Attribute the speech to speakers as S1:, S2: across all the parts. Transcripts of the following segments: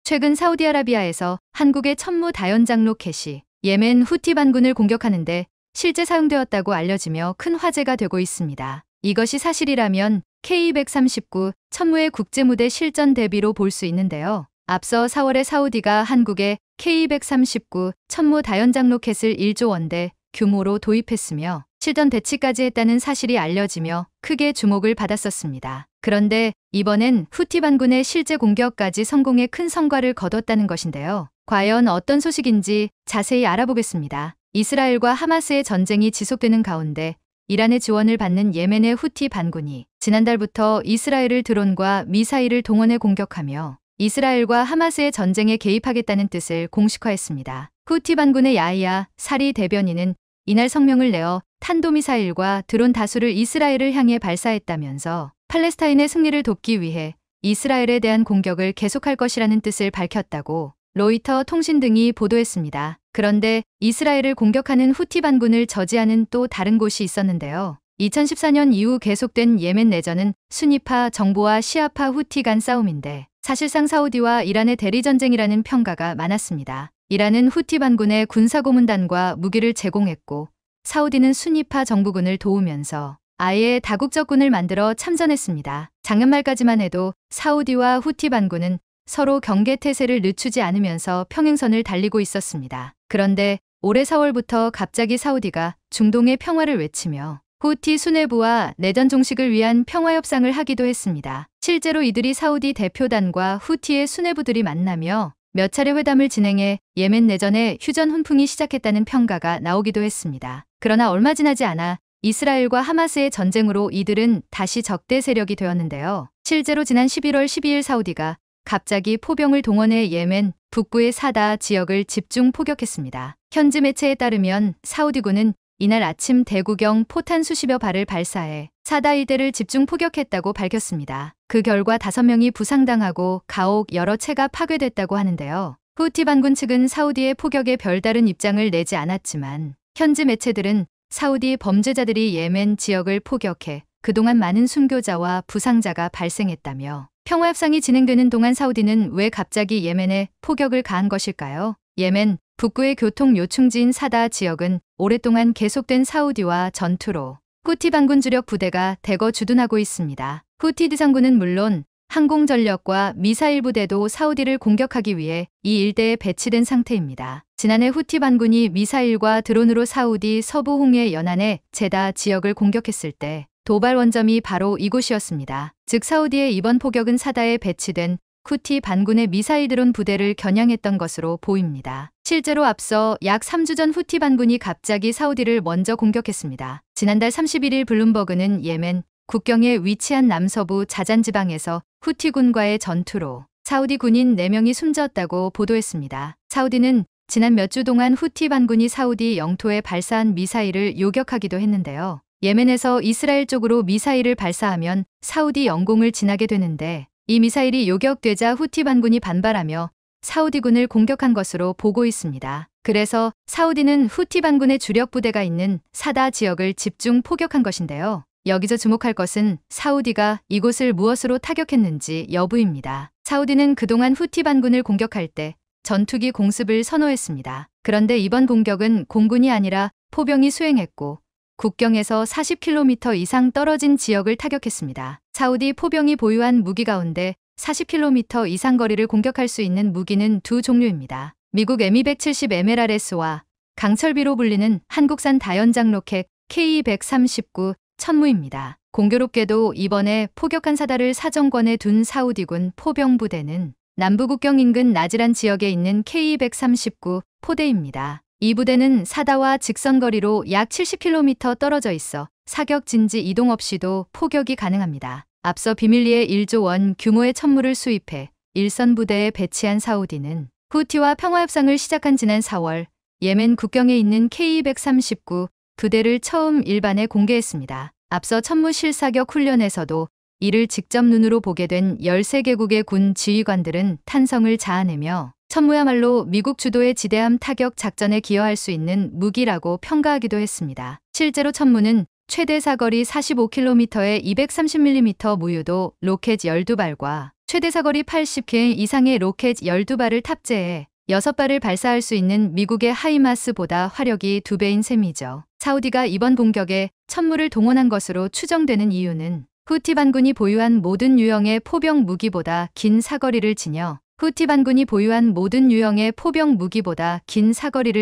S1: 최근 사우디아라비아에서 한국의 천무 다연장 로켓이 예멘 후티 반군을 공격하는데 실제 사용되었다고 알려지며 큰 화제가 되고 있습니다. 이것이 사실이라면 K139 천무의 국제무대 실전 대비로 볼 수 있는데요. 앞서 4월에 사우디가 한국에 K139 천무 다연장 로켓을 1조 원대 규모로 도입했으며 실전 배치까지 했다는 사실이 알려지며 크게 주목을 받았었습니다. 그런데 이번엔 후티 반군의 실제 공격까지 성공해 큰 성과를 거뒀다는 것인데요. 과연 어떤 소식인지 자세히 알아보겠습니다. 이스라엘과 하마스의 전쟁이 지속되는 가운데 이란의 지원을 받는 예멘의 후티 반군이 지난달부터 이스라엘을 드론과 미사일을 동원해 공격하며 이스라엘과 하마스의 전쟁에 개입하겠다는 뜻을 공식화했습니다. 후티 반군의 야히야 사리 대변인은 이날 성명을 내어 탄도미사일과 드론 다수를 이스라엘을 향해 발사했다면서 팔레스타인의 승리를 돕기 위해 이스라엘에 대한 공격을 계속할 것이라는 뜻을 밝혔다고 로이터 통신 등이 보도했습니다. 그런데 이스라엘을 공격하는 후티 반군을 저지하는 또 다른 곳이 있었는데요. 2014년 이후 계속된 예멘 내전은 순니파 정부와 시아파 후티 간 싸움인데 사실상 사우디와 이란의 대리전쟁이라는 평가가 많았습니다. 이란은 후티 반군에 군사고문단과 무기를 제공했고 사우디는 순니파 정부군을 도우면서 아예 다국적군을 만들어 참전했습니다. 작년 말까지만 해도 사우디와 후티 반군은 서로 경계태세를 늦추지 않으면서 평행선을 달리고 있었습니다. 그런데 올해 4월부터 갑자기 사우디가 중동의 평화를 외치며 후티 수뇌부와 내전 종식을 위한 평화협상을 하기도 했습니다. 실제로 이들이 사우디 대표단과 후티의 수뇌부들이 만나며 몇 차례 회담을 진행해 예멘 내전에 휴전 훈풍이 시작했다는 평가가 나오기도 했습니다. 그러나 얼마 지나지 않아 이스라엘과 하마스의 전쟁으로 이들은 다시 적대 세력이 되었는데요. 실제로 지난 11월 12일 사우디가 갑자기 포병을 동원해 예멘 북부의 사다 지역을 집중 포격했습니다. 현지 매체에 따르면 사우디군은 이날 아침 대구경 포탄 수십여 발을 발사해 사다 일대를 집중 포격했다고 밝혔습니다. 그 결과 5명이 부상당하고 가옥 여러 채가 파괴됐다고 하는데요. 후티 반군 측은 사우디의 포격에 별다른 입장을 내지 않았지만 현지 매체들은 사우디 범죄자들이 예멘 지역을 포격해 그동안 많은 순교자와 부상자가 발생했다며 평화협상이 진행되는 동안 사우디는 왜 갑자기 예멘에 포격을 가한 것일까요? 예멘 북부의 교통 요충지인 사다 지역은 오랫동안 계속된 사우디와 전투로 후티 반군 주력 부대가 대거 주둔하고 있습니다. 후티 지상군은 물론 항공전력과 미사일 부대도 사우디를 공격하기 위해 이 일대에 배치된 상태입니다. 지난해 후티 반군이 미사일과 드론으로 사우디 서부 홍해 연안의 제다 지역을 공격했을 때 도발 원점이 바로 이곳이었습니다. 즉 사우디의 이번 포격은 사다에 배치된 후티 반군의 미사일 드론 부대를 겨냥했던 것으로 보입니다. 실제로 앞서 약 3주 전 후티 반군이 갑자기 사우디를 먼저 공격했습니다. 지난달 31일 블룸버그는 예멘 국경에 위치한 남서부 자잔 지방에서 후티군과의 전투로 사우디 군인 4명이 숨졌다고 보도했습니다. 사우디는 지난 몇 주 동안 후티 반군이 사우디 영토에 발사한 미사일을 요격하기도 했는데요. 예멘에서 이스라엘 쪽으로 미사일을 발사하면 사우디 영공을 지나게 되는데 이 미사일이 요격되자 후티 반군이 반발하며 사우디군을 공격한 것으로 보고 있습니다. 그래서 사우디는 후티 반군의 주력 부대가 있는 사다 지역을 집중 포격한 것인데요. 여기서 주목할 것은 사우디가 이곳을 무엇으로 타격했는지 여부입니다. 사우디는 그동안 후티 반군을 공격할 때 전투기 공습을 선호했습니다. 그런데 이번 공격은 공군이 아니라 포병이 수행했고 국경에서 40km 이상 떨어진 지역을 타격했습니다. 사우디 포병이 보유한 무기 가운데 40km 이상 거리를 공격할 수 있는 무기는 두 종류입니다. 미국 M270 MLRS와 강철비로 불리는 한국산 다연장 로켓 K139 천무입니다. 공교롭게도 이번에 포격한 사다를 사정권에 둔 사우디군 포병부대는 남부 국경 인근 나지란 지역에 있는 K139 포대입니다. 이 부대는 사다와 직선거리로 약 70km 떨어져 있어 사격 진지 이동 없이도 포격이 가능합니다. 앞서 비밀리에 1조 원 규모의 천무를 수입해 일선 부대에 배치한 사우디는 후티와 평화협상을 시작한 지난 4월 예멘 국경에 있는 K139 부대를 처음 일반에 공개했습니다. 앞서 천무 실사격 훈련에서도 이를 직접 눈으로 보게 된 13개국의 군 지휘관들은 탄성을 자아내며 천무야말로 미국 주도의 지대함 타격 작전에 기여할 수 있는 무기라고 평가하기도 했습니다. 실제로 천무는 최대 사거리 45km의 230mm 무유도 로켓 12발과 최대 사거리 80km 이상의 로켓 12발을 탑재해 6발을 발사할 수 있는 미국의 하이마스보다 화력이 2배인 셈이죠. 사우디가 이번 공격에 천무를 동원한 것으로 추정되는 이유는 후티 반군이 보유한 모든 유형의 포병 무기보다 긴 사거리를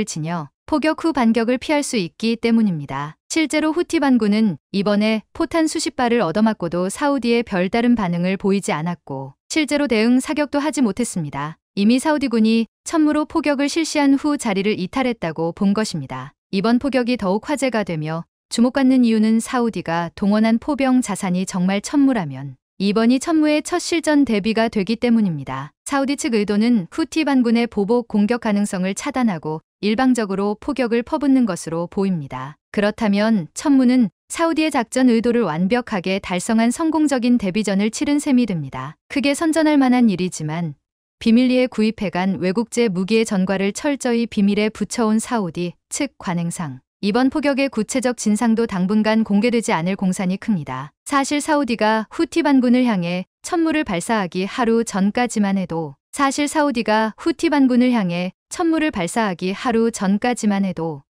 S1: 지녀 포격 후 반격을 피할 수 있기 때문입니다. 실제로 후티 반군은 이번에 포탄 수십 발을 얻어맞고도 사우디의 별다른 반응을 보이지 않았고 실제로 대응 사격도 하지 못했습니다. 이미 사우디군이 천무로 포격을 실시한 후 자리를 이탈했다고 본 것입니다. 이번 포격이 더욱 화제가 되며 주목받는 이유는 사우디가 동원한 포병 자산이 정말 천무라면 이번이 천무의 첫 실전 대비가 되기 때문입니다. 사우디 측 의도는 후티 반군의 보복 공격 가능성을 차단하고 일방적으로 포격을 퍼붓는 것으로 보입니다. 그렇다면 천무는 사우디의 작전 의도를 완벽하게 달성한 성공적인 데뷔전을 치른 셈이 됩니다. 크게 선전할 만한 일이지만 비밀리에 구입해간 외국제 무기의 전과를 철저히 비밀에 붙여온 사우디 측 관행상 이번 포격의 구체적 진상도 당분간 공개되지 않을 공산이 큽니다. 사실 사우디가 후티 반군을 향해 천무를 발사하기 하루 전까지만 해도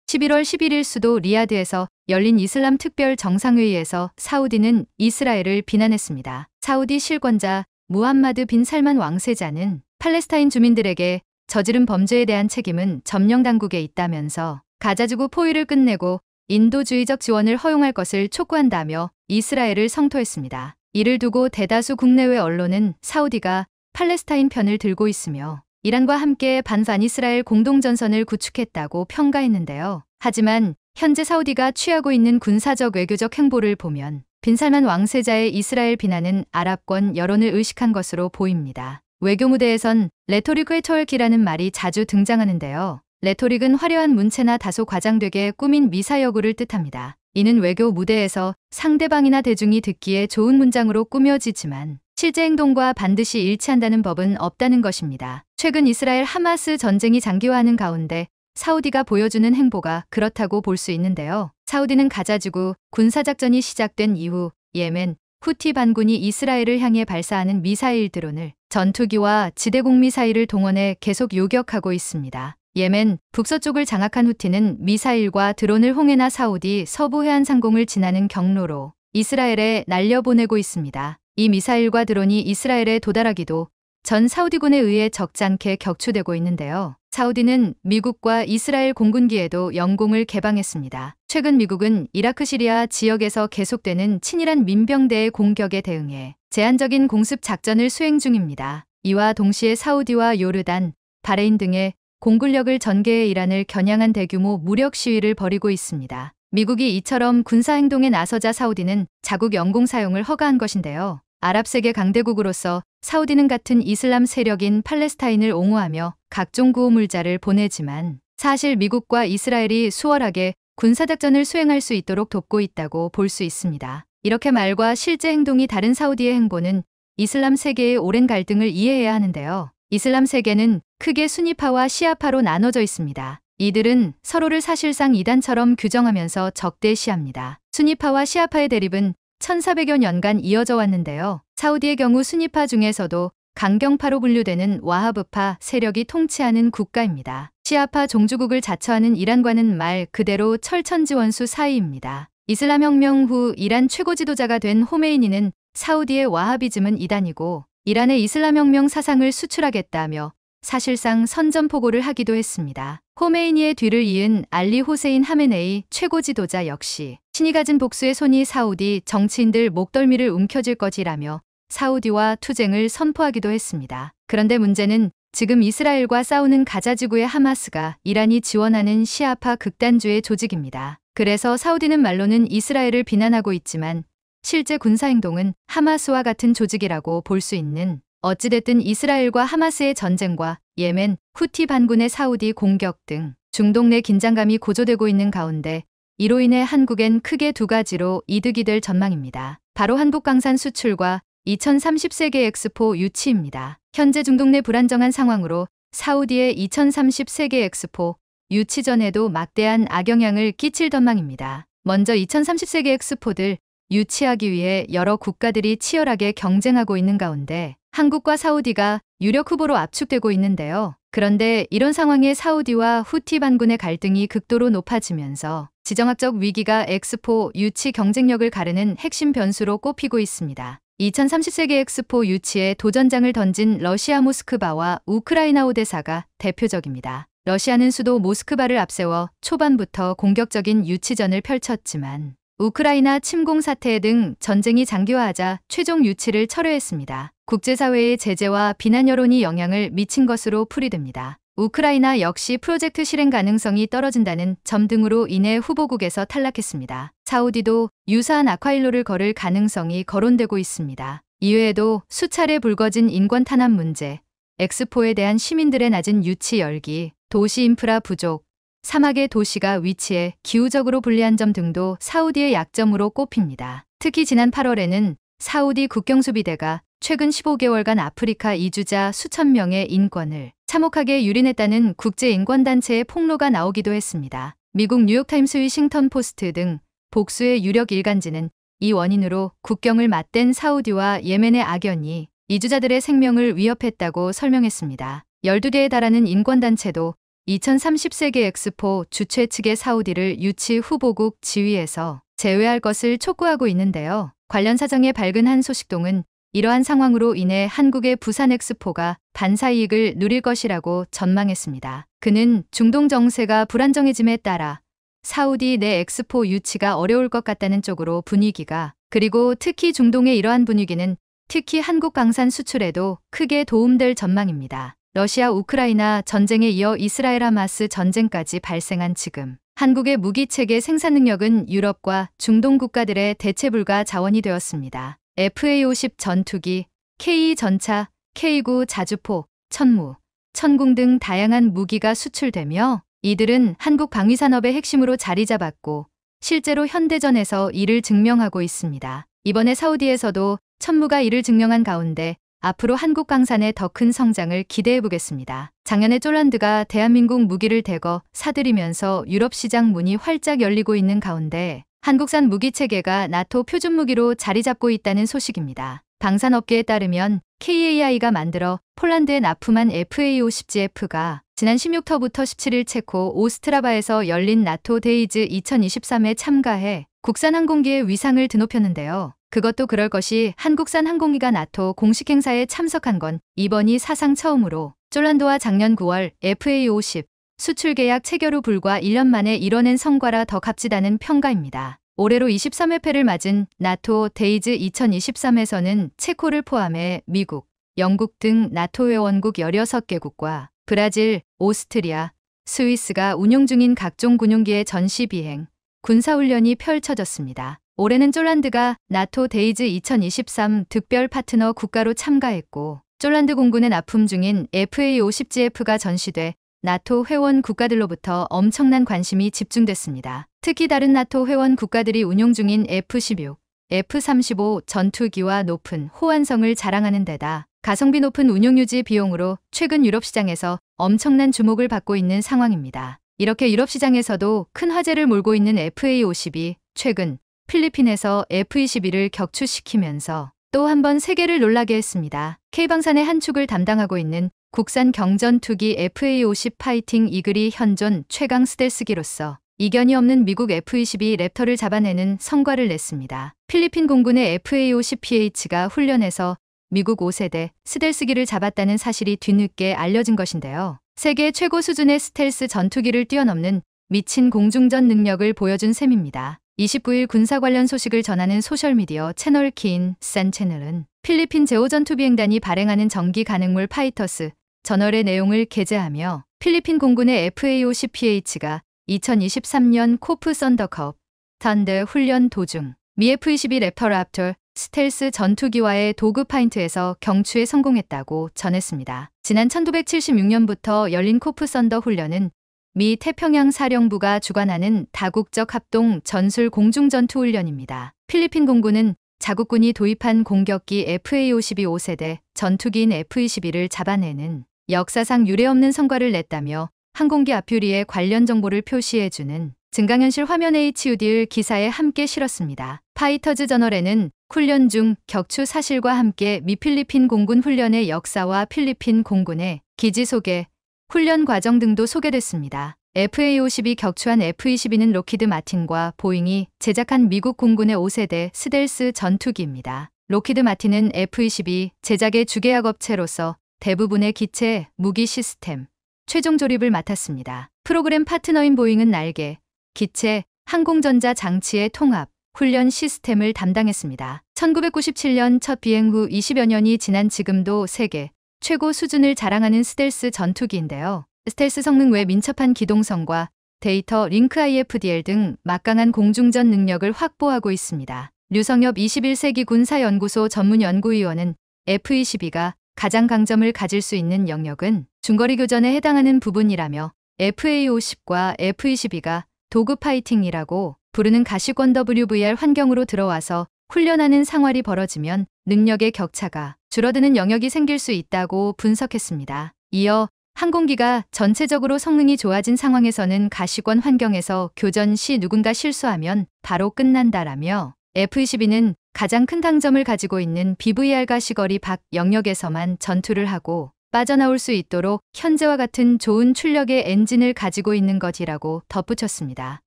S1: 11월 11일 수도 리야드에서 열린 이슬람 특별 정상회의에서 사우디는 이스라엘을 비난했습니다. 사우디 실권자 무함마드 빈 살만 왕세자는 팔레스타인 주민들에게 저지른 범죄에 대한 책임은 점령 당국에 있다면서 가자지구 포위를 끝내고 인도주의적 지원을 허용할 것을 촉구한다며 이스라엘을 성토했습니다. 이를 두고 대다수 국내외 언론은 사우디가 팔레스타인 편을 들고 있으며 이란과 함께 반반 이스라엘 공동전선을 구축했다고 평가했는데요. 하지만 현재 사우디가 취하고 있는 군사적 외교적 행보를 보면 빈살만 왕세자의 이스라엘 비난은 아랍권 여론을 의식한 것으로 보입니다. 외교 무대에선 레토릭 회토얼기라는 말이 자주 등장하는데요. 레토릭은 화려한 문체나 다소 과장되게 꾸민 미사여구를 뜻합니다. 이는 외교 무대에서 상대방이나 대중이 듣기에 좋은 문장으로 꾸며지지만 실제 행동과 반드시 일치한다는 법은 없다는 것입니다. 최근 이스라엘 하마스 전쟁이 장기화하는 가운데 사우디가 보여주는 행보가 그렇다고 볼 수 있는데요. 사우디는 가자지구 군사작전이 시작된 이후 예멘 후티 반군이 이스라엘을 향해 발사하는 미사일 드론을 전투기와 지대공 미사일을 동원해 계속 요격하고 있습니다. 예멘 북서쪽을 장악한 후티는 미사일과 드론을 홍해나 사우디 서부 해안 상공을 지나는 경로로 이스라엘에 날려보내고 있습니다. 이 미사일과 드론이 이스라엘에 도달하기도 전 사우디군에 의해 적잖게 격추되고 있는데요. 사우디는 미국과 이스라엘 공군기에도 영공을 개방했습니다. 최근 미국은 이라크 시리아 지역에서 계속되는 친이란 민병대의 공격에 대응해 제한적인 공습 작전을 수행 중입니다. 이와 동시에 사우디와 요르단, 바레인 등의 공군력을 전개해 이란을 겨냥한 대규모 무력 시위를 벌이고 있습니다. 미국이 이처럼 군사행동에 나서자 사우디는 자국 영공 사용을 허가한 것인데요. 아랍세계 강대국으로서 사우디는 같은 이슬람 세력인 팔레스타인을 옹호하며 각종 구호물자를 보내지만 사실 미국과 이스라엘이 수월하게 군사작전을 수행할 수 있도록 돕고 있다고 볼 수 있습니다. 이렇게 말과 실제 행동이 다른 사우디의 행보는 이슬람 세계의 오랜 갈등을 이해해야 하는데요. 이슬람 세계는 크게 수니파와 시아파로 나눠져 있습니다. 이들은 서로를 사실상 이단처럼 규정하면서 적대시합니다. 수니파와 시아파의 대립은 1400여 년간 이어져 왔는데요. 사우디의 경우 수니파 중에서도 강경파로 분류되는 와하브파 세력이 통치하는 국가입니다. 시아파 종주국을 자처하는 이란과는 말 그대로 철천지원수 사이입니다. 이슬람 혁명 후 이란 최고 지도자가 된 호메이니는 사우디의 와하비즘은 이단이고 이란의 이슬람 혁명 사상을 수출하겠다며 사실상 선전포고를 하기도 했습니다. 호메이니의 뒤를 이은 알리 호세인 하메네이 최고 지도자 역시 신이 가진 복수의 손이 사우디 정치인들 목덜미를 움켜쥘 것이라며 사우디와 투쟁을 선포하기도 했습니다. 그런데 문제는 지금 이스라엘과 싸우는 가자지구의 하마스가 이란이 지원하는 시아파 극단주의 조직입니다. 그래서 사우디는 말로는 이스라엘을 비난하고 있지만 실제 군사행동은 하마스와 같은 조직이라고 볼 수 있는 어찌됐든 이스라엘과 하마스의 전쟁과 예멘, 후티 반군의 사우디 공격 등 중동 내 긴장감이 고조되고 있는 가운데 이로 인해 한국엔 크게 두 가지로 이득이 될 전망입니다. 바로 한국 강산 수출과 2030 세계 엑스포 유치입니다. 현재 중동 내 불안정한 상황으로 사우디의 2030 세계 엑스포 유치 전에도 막대한 악영향을 끼칠 전망입니다. 먼저 2030 세계 엑스포들 유치하기 위해 여러 국가들이 치열하게 경쟁하고 있는 가운데 한국과 사우디가 유력 후보로 압축되고 있는데요. 그런데 이런 상황에 사우디와 후티 반군의 갈등이 극도로 높아지면서 지정학적 위기가 엑스포 유치 경쟁력을 가르는 핵심 변수로 꼽히고 있습니다. 2030 엑스포 유치에 도전장을 던진 러시아 모스크바와 우크라이나 오데사가 대표적입니다. 러시아는 수도 모스크바를 앞세워 초반부터 공격적인 유치전을 펼쳤지만 우크라이나 침공 사태 등 전쟁이 장기화하자 최종 유치를 철회했습니다. 국제사회의 제재와 비난 여론이 영향을 미친 것으로 풀이됩니다. 우크라이나 역시 프로젝트 실행 가능성이 떨어진다는 점 등으로 인해 후보국에서 탈락했습니다. 사우디도 유사한 아콰일로를 걸을 가능성이 거론되고 있습니다. 이외에도 수차례 불거진 인권 탄압 문제, 엑스포에 대한 시민들의 낮은 유치 열기, 도시 인프라 부족, 사막의 도시가 위치해 기후적으로 불리한 점 등도 사우디의 약점으로 꼽힙니다. 특히 지난 8월에는 사우디 국경수비대가 최근 15개월간 아프리카 이주자 수천 명의 인권을 참혹하게 유린했다는 국제인권단체의 폭로가 나오기도 했습니다. 미국 뉴욕타임스, 위싱턴 포스트 등 복수의 유력 일간지는 이 원인으로 국경을 맞댄 사우디와 예멘의 악연이 이주자들의 생명을 위협했다고 설명했습니다. 12개에 달하는 인권단체도 2030 세계 엑스포 주최 측의 사우디를 유치 후보국 지위에서 제외할 것을 촉구하고 있는데요. 관련 사정에 밝은 한 소식통은 이러한 상황으로 인해 한국의 부산 엑스포가 반사이익을 누릴 것이라고 전망했습니다. 그는 중동 정세가 불안정해짐에 따라 사우디 내 엑스포 유치가 어려울 것 같다는 쪽으로 분위기가, 그리고 특히 중동의 이러한 분위기는 특히 한국 방산 수출에도 크게 도움될 전망입니다. 러시아 우크라이나 전쟁에 이어 이스라엘 하마스 전쟁까지 발생한 지금 한국의 무기체계 생산 능력은 유럽과 중동 국가들의 대체불가 자원이 되었습니다. FA-50 전투기, K 전차, K9 자주포, 천무, 천궁 등 다양한 무기가 수출되며 이들은 한국 방위산업의 핵심으로 자리 잡았고 실제로 현대전에서 이를 증명하고 있습니다. 이번에 사우디에서도 천무가 이를 증명한 가운데 앞으로 한국 방산의 더 큰 성장을 기대해 보겠습니다. 작년에 쫄란드가 대한민국 무기를 대거 사들이면서 유럽 시장 문이 활짝 열리고 있는 가운데 한국산 무기체계가 나토 표준 무기로 자리 잡고 있다는 소식입니다. 방산업계에 따르면 KAI가 만들어 폴란드에 납품한 FA-50GF가 지난 16터부터 17일 체코 오스트라바에서 열린 나토 데이즈 2023에 참가해 국산 항공기의 위상을 드높였는데요. 그것도 그럴 것이 한국산 항공기가 나토 공식 행사에 참석한 건 이번이 사상 처음으로 쫄란드와 작년 9월 FA-50 수출 계약 체결 후 불과 1년 만에 이뤄낸 성과라 더 값지다는 평가입니다. 올해로 23회패를 맞은 나토 데이즈 2023에서는 체코를 포함해 미국, 영국 등 나토 회원국 16개국과 브라질, 오스트리아, 스위스가 운용 중인 각종 군용기의 전시 비행, 군사훈련이 펼쳐졌습니다. 올해는 쫄란드가 나토 데이즈 2023 특별 파트너 국가로 참가했고 쫄란드 공군에 납품 중인 FA-50GF가 전시돼 나토 회원 국가들로부터 엄청난 관심이 집중됐습니다. 특히 다른 나토 회원 국가들이 운용 중인 F-16, F-35 전투기와 높은 호환성을 자랑하는 데다 가성비 높은 운용 유지 비용으로 최근 유럽 시장에서 엄청난 주목을 받고 있는 상황입니다. 이렇게 유럽 시장에서도 큰 화제를 몰고 있는 FA-50이 최근 필리핀에서 F-21을 격추시키면서 또 한 번 세계를 놀라게 했습니다. K방산의 한 축을 담당하고 있는 국산 경전투기 FA-50 파이팅 이글이 현존 최강 스텔스기로서 이견이 없는 미국 F-22 랩터를 잡아내는 성과를 냈습니다. 필리핀 공군의 FA-50PH가 훈련에서 미국 5세대 스텔스기를 잡았다는 사실이 뒤늦게 알려진 것인데요. 세계 최고 수준의 스텔스 전투기를 뛰어넘는 미친 공중전 능력을 보여준 셈입니다. 29일 군사 관련 소식을 전하는 소셜미디어 채널 키인 산 채널은 필리핀 제5전투비행단이 발행하는 전기 가능물 파이터스 저널의 내용을 게재하며 필리핀 공군의 FA-50PH가 2023년 코프 썬더컵 턴더 훈련 도중 미 F-22 랩터 랍터 스텔스 전투기와의 도그 파인트에서 경추에 성공했다고 전했습니다. 지난 1976년부터 열린 코프 썬더 훈련은 미 태평양 사령부가 주관하는 다국적 합동 전술 공중전투 훈련입니다. 필리핀 공군은 자국군이 도입한 공격기 FA-52 5세대 전투기인 F-22를 잡아내는 역사상 유례없는 성과를 냈다며 항공기 앞유리에 관련 정보를 표시해주는 증강현실 화면 HUD를 기사에 함께 실었습니다. 파이터즈 저널에는 훈련 중 격추 사실과 함께 미 필리핀 공군 훈련의 역사와 필리핀 공군의 기지 소개, 훈련 과정 등도 소개됐습니다. FA-52 격추한 F-22는 록히드 마틴과 보잉이 제작한 미국 공군의 5세대 스텔스 전투기입니다. 록히드 마틴은 F-22 제작의 주계약 업체로서 대부분의 기체, 무기 시스템, 최종 조립을 맡았습니다. 프로그램 파트너인 보잉은 날개, 기체, 항공전자 장치의 통합, 훈련 시스템을 담당했습니다. 1997년 첫 비행 후 20여 년이 지난 지금도 세계 최고 수준을 자랑하는 스텔스 전투기인데요. 스텔스 성능 외 민첩한 기동성과 데이터 링크 IFDL 등 막강한 공중전 능력을 확보하고 있습니다. 류성엽 21세기 군사연구소 전문연구위원은 F-22가 가장 강점을 가질 수 있는 영역은 중거리 교전에 해당하는 부분이라며 FA-50과 F-22가 도그 파이팅이라고 부르는 가시권 WVR 환경으로 들어와서 훈련하는 상황이 벌어지면 능력의 격차가 줄어드는 영역이 생길 수 있다고 분석했습니다. 이어 항공기가 전체적으로 성능이 좋아진 상황에서는 가시권 환경에서 교전 시 누군가 실수하면 바로 끝난다라며 F-22는 가장 큰 강점을 가지고 있는 BVR 가시거리 밖 영역에서만 전투를 하고 빠져나올 수 있도록 현재와 같은 좋은 출력의 엔진을 가지고 있는 것이라고 덧붙였습니다.